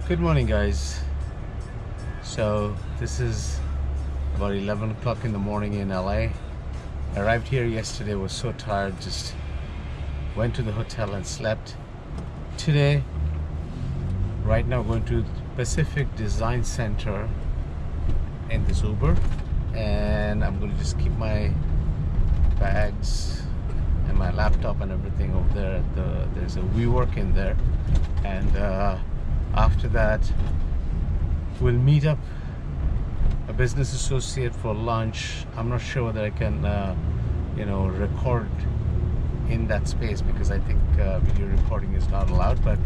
Good morning, guys. So this is about 11 o'clock in the morning in LA. I arrived here yesterday, was so tired, just went to the hotel and slept. Today, right now, going to Pacific Design Center in this Uber, and I'm going to just keep my bags and my laptop and everything over there. There's a WeWork in there, and after that we'll meet up a business associate for lunch. I'm not sure whether I can record in that space because I think video recording is not allowed, but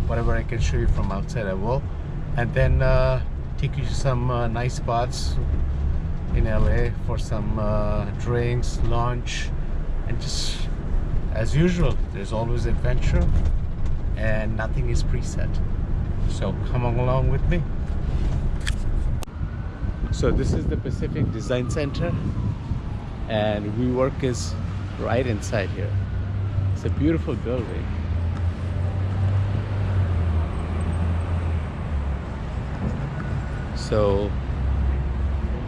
whatever I can show you from outside I will, and then take you to some nice spots in LA for some drinks, lunch, and just as usual, there's always adventure and nothing is preset. So come along with me. So this is the Pacific Design Center, and WeWork is right inside here. It's a beautiful building. So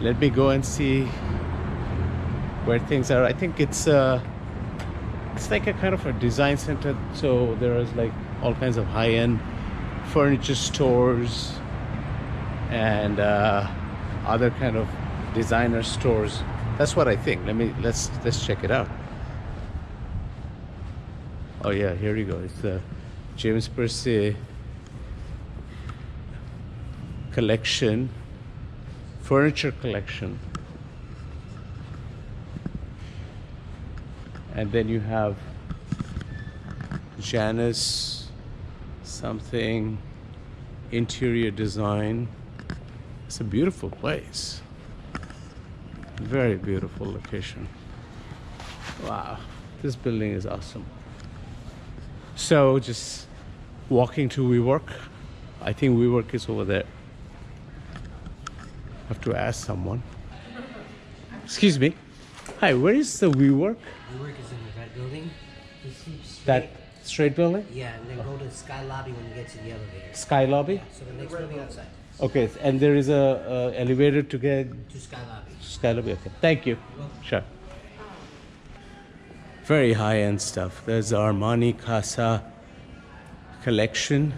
let me go and see where things are. I think it's like a kind of a design center, so there is like all kinds of high-end furniture stores and other kind of designer stores. That's what I think. Let's check it out. Oh yeah, here you go. It's the James Percy collection, furniture collection. And then you have Janus something interior design. It's a beautiful place. Very beautiful location. Wow, this building is awesome. So just walking to WeWork. I think WeWork is over there. I have to ask someone. Excuse me. Hi, where is the WeWork? WeWork is in that building. That straight building? Yeah, and then go to the Sky Lobby when you get to the elevator. Sky Lobby? Yeah, so the next building outside. Okay, and there is a elevator to get To Sky Lobby. Sky Lobby. Okay, thank you. Sure. Very high-end stuff. There's the Armani Casa collection.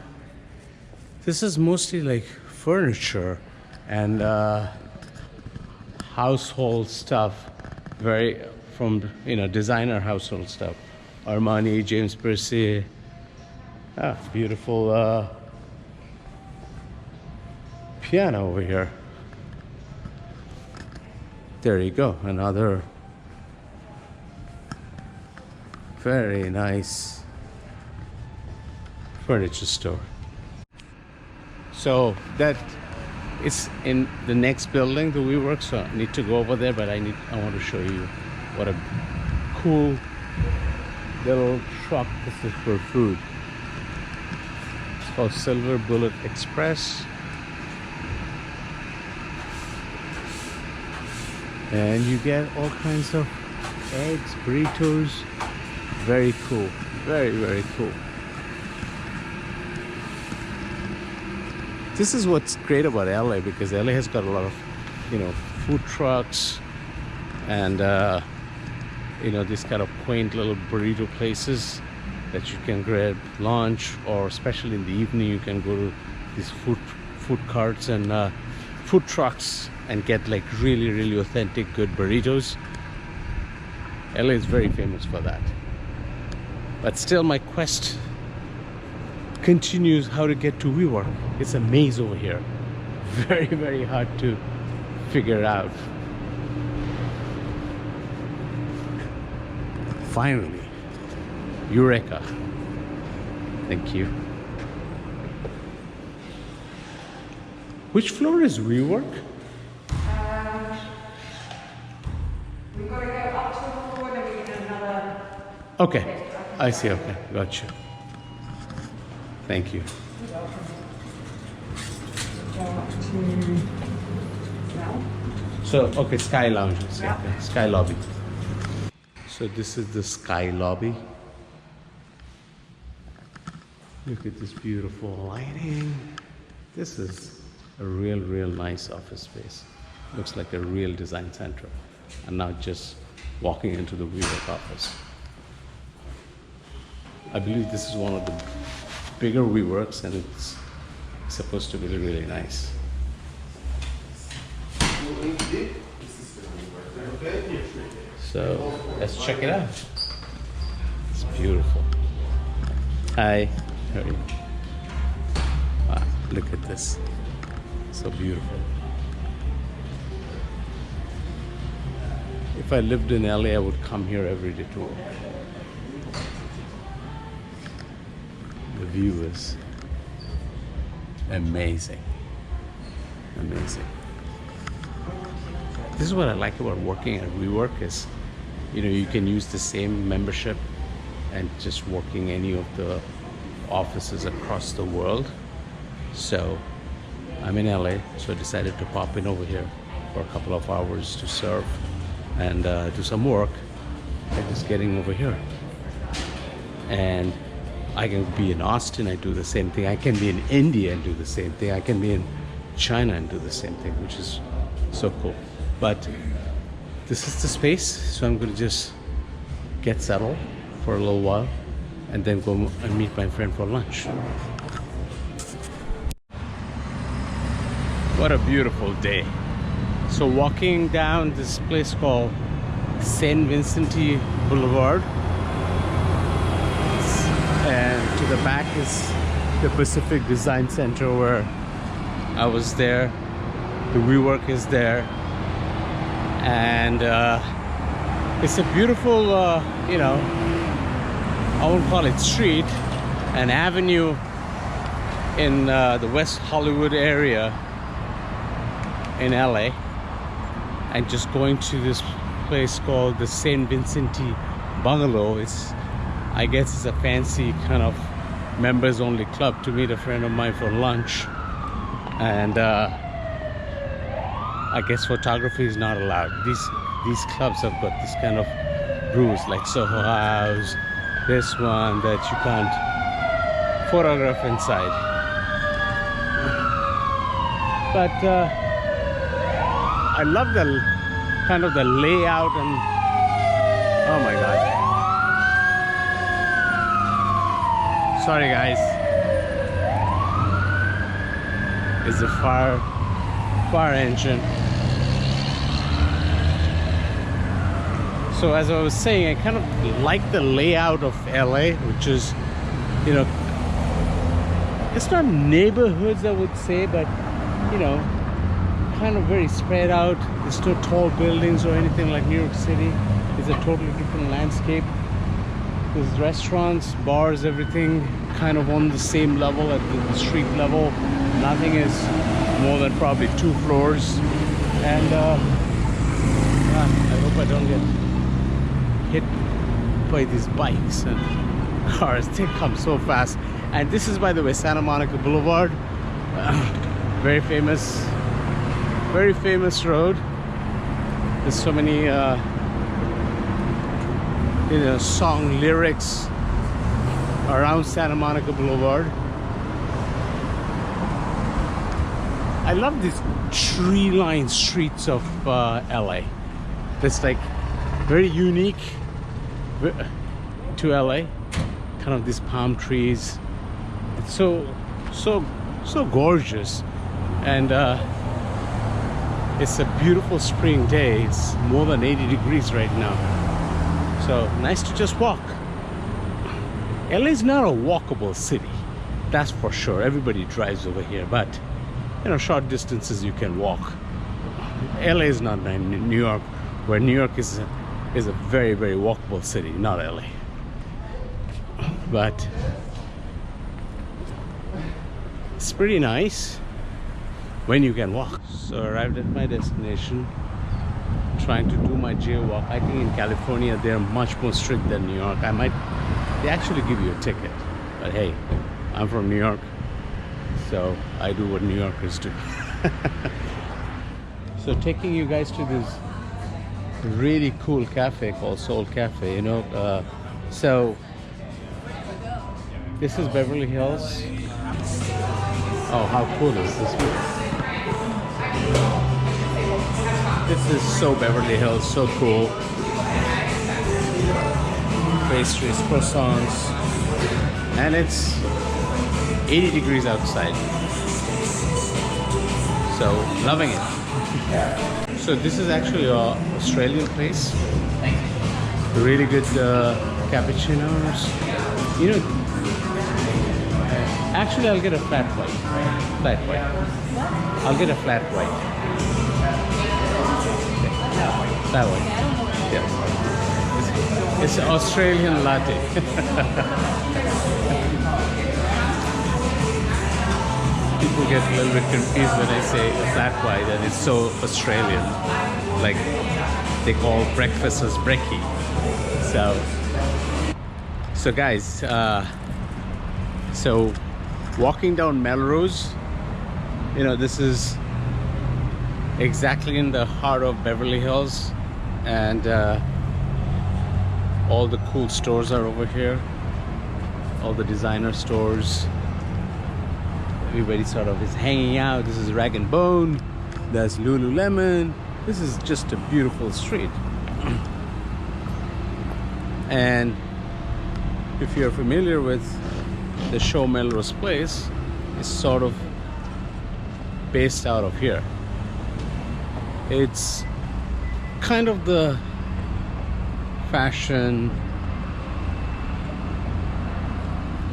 This is mostly like furniture and household stuff. Very from designer household stuff. Armani, James Percy. Beautiful piano over here. There you go, another very nice furniture store. So that is in the next building, the WeWork, so I need to go over there, but I want to show you what a cool little truck this is for food. It's called Silver Bullet Express. And you get all kinds of eggs, burritos. Very cool. Very, very cool. This is what's great about LA, because LA has got a lot of, food trucks and, these kind of quaint little burrito places that you can grab lunch, or especially in the evening, you can go to these food carts and food trucks and get like really, really authentic, good burritos. LA is very famous for that. But still, my quest continues how to get to WeWork. It's a maze over here. Very, very hard to figure out. Finally, Eureka. Thank you. Which floor is WeWork? We've got to go up to the floor, then we get another. Okay, I see. Okay, gotcha. Thank you. So, okay, Sky Lounge. Yeah. Okay, Sky Lobby. So this is the Sky Lobby. Look at this beautiful lighting. This is a real nice office space. Looks like a real design center. And now just walking into the WeWork office. I believe this is one of the bigger WeWorks, and it's supposed to be really nice. So let's check it out. It's beautiful. Hi, how are you? Wow, look at this. So beautiful. If I lived in LA, I would come here every day to work. The view is amazing. Amazing. This is what I like about working at WeWork is, you know, you can use the same membership and just working any of the offices across the world. So I'm in LA, so I decided to pop in over here for a couple of hours to serve and do some work. I'm just getting over here. And I can be in Austin, I do the same thing. I can be in India and do the same thing. I can be in China and do the same thing, which is so cool. But this is the space, so I'm gonna just get settled for a little while and then go and meet my friend for lunch. What a beautiful day. So walking down this place called St. Vincent Boulevard, and to the back is the Pacific Design Center where I was there. The WeWork is there, and it's a beautiful, you know, I won't call it street, an avenue in the West Hollywood area in LA, and just going to this place called the St. Vincent Bungalow. I guess it's a fancy kind of members only club to meet a friend of mine for lunch, and I guess photography is not allowed. These clubs have got this kind of rules, like Soho House, this one, that you can't photograph inside. But I love the kind of the layout, and oh my god. Sorry guys. It's a fire engine. So as I was saying, I kind of like the layout of LA, which is, you know, it's not neighborhoods I would say, but you know, kind of very spread out. There's no tall buildings or anything like New York City. It's a totally different landscape. There's restaurants, bars, everything kind of on the same level, at the street level. Nothing is more than probably 2 floors. And I hope I don't get hit by these bikes and cars. They come so fast. And this is, by the way, Santa Monica Boulevard. Very famous road. There's so many you know, song lyrics around Santa Monica Boulevard. I love these tree-lined streets of LA. That's like very unique to LA. Kind of these palm trees. It's so gorgeous, and it's a beautiful spring day. It's more than 80 degrees right now. So nice to just walk. LA is not a walkable city, that's for sure. Everybody drives over here, but you know, short distances you can walk. LA is not like New York, where New York is a very walkable city, not LA. But it's pretty nice when you can walk. So I arrived at my destination, trying to do my jaywalk. I think in California they're much more strict than New York. They actually give you a ticket, but hey, I'm from New York, so I do what New Yorkers do. So taking you guys to this really cool cafe called Soul Cafe, you know. So this is Beverly Hills. Oh, how cool is this? This is so Beverly Hills, so cool. Pastries, croissants, and it's 80 degrees outside. So, loving it. So this is actually a Australian place. Really good cappuccinos. You know, actually I'll get a flat white. Flat white. I'll get a flat white. Flat white. Yes. It's an Australian latte. People get a little bit confused when I say a flat white, and it's so Australian. Like they call breakfast as brekkie. So guys, so walking down Melrose, you know, this is exactly in the heart of Beverly Hills, and all the cool stores are over here, all the designer stores. Everybody sort of is hanging out. This is Rag and Bone, that's Lululemon. This is just a beautiful street. And if you're familiar with the show Melrose Place, it's sort of based out of here. It's kind of the fashion,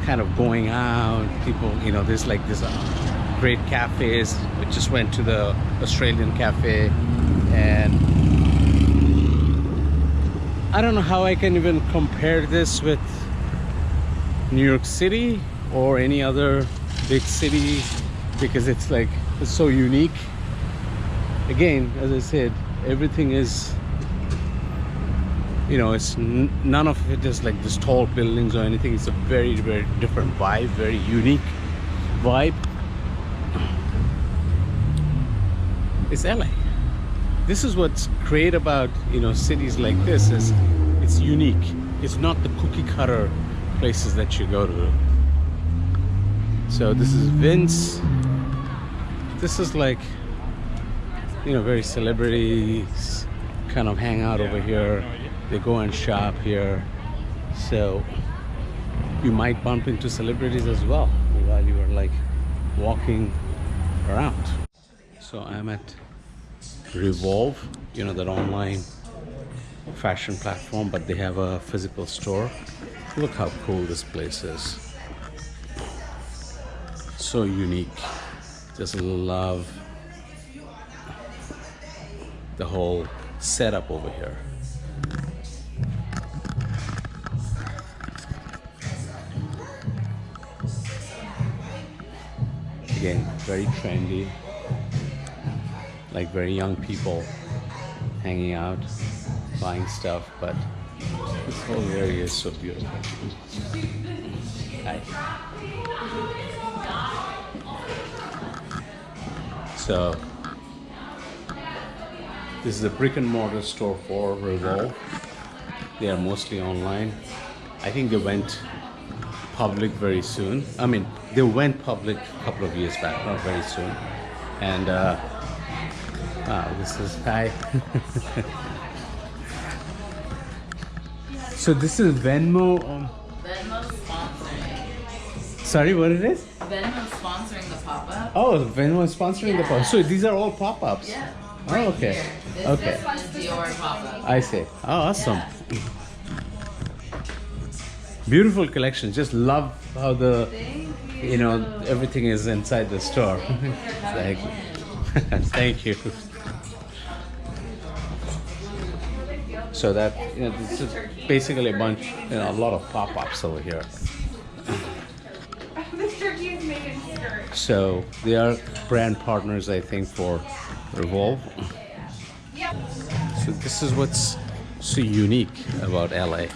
kind of going out, people, you know, there's like this great cafes. We just went to the Australian cafe, and I don't know how I can even compare this with New York City or any other big city, because it's like, it's so unique. Again, as I said, everything is, you know, it's none of it is like this tall buildings or anything. It's a very, very different vibe, very unique vibe. It's LA. This is what's great about, you know, cities like this, is it's unique. It's not the cookie cutter places that you go to. So this is Vince. This is like, you know, very celebrities kind of hang out over here. They go and shop here. So you might bump into celebrities as well while you are like walking around. So I'm at Revolve, you know, that online fashion platform, but they have a physical store. Look how cool this place is. So unique. Just love the whole setup over here. Again, very trendy, like very young people hanging out, buying stuff, but this whole area is so beautiful. Hi. So this is a brick and mortar store for Revolve. They are mostly online. I think they went public very soon. I mean, they went public a couple of years back, not very soon. And this is, hi. So this is Venmo. Venmo sponsoring. Sorry, what it is? Venmo sponsoring the pop-up. Oh, Venmo is sponsoring the pop. So these are all pop-ups. Yeah. Oh, okay. Here. This Okay. is the Dior pop-up. I see. Oh, awesome. Beautiful collection. Just love how the, you know, everything is inside the store. Like, thank you. So that, you know, this is basically a bunch, you know, a lot of pop-ups over here. This turkey is made in skirt. So they are brand partners, I think, for Revolve. So this is what's so unique about LA,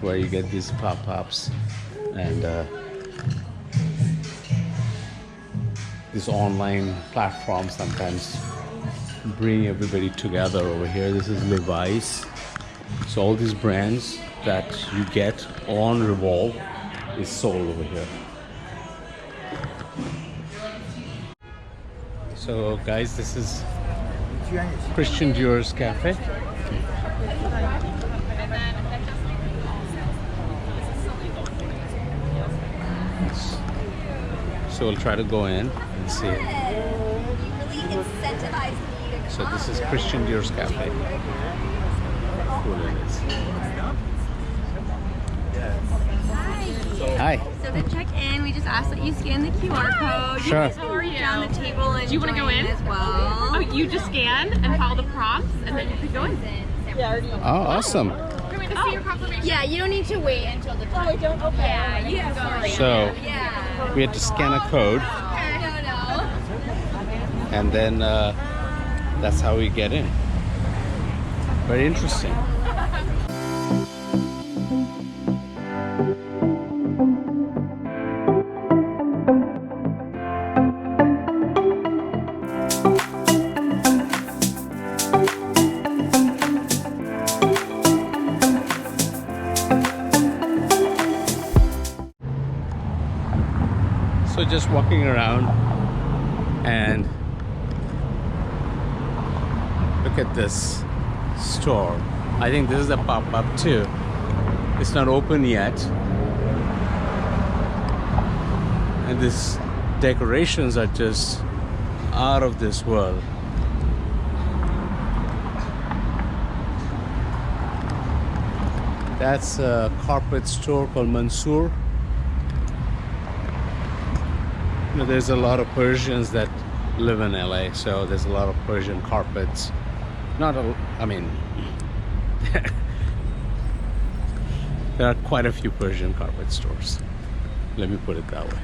where you get these pop-ups and this online platform sometimes bring everybody together over here. This is Levi's. So all these brands that you get on Revolve is sold over here. So guys, this is Christian Dior's cafe. So we'll try to go in and see it. So this is Christian Dior's cafe. Cool it is. Hi. So to check in, we just ask that you scan the QR code. Sure. You can just down the table and Do you want to go in as well. Oh, you just scan and follow the prompts, and then you can go in. Oh, awesome. Yeah, you don't need to wait until the time. Oh, don't. Okay. Yeah, you can go. So Yeah. we had to scan a code, No. and then that's how we get in. Very interesting. So just walking around and look at this store. I think this is a pop-up too. It's not open yet. And these decorations are just out of this world. That's a carpet store called Mansur. You know, there's a lot of Persians that live in LA, so there's a lot of Persian carpets. I mean, there are quite a few Persian carpet stores. Let me put it that way.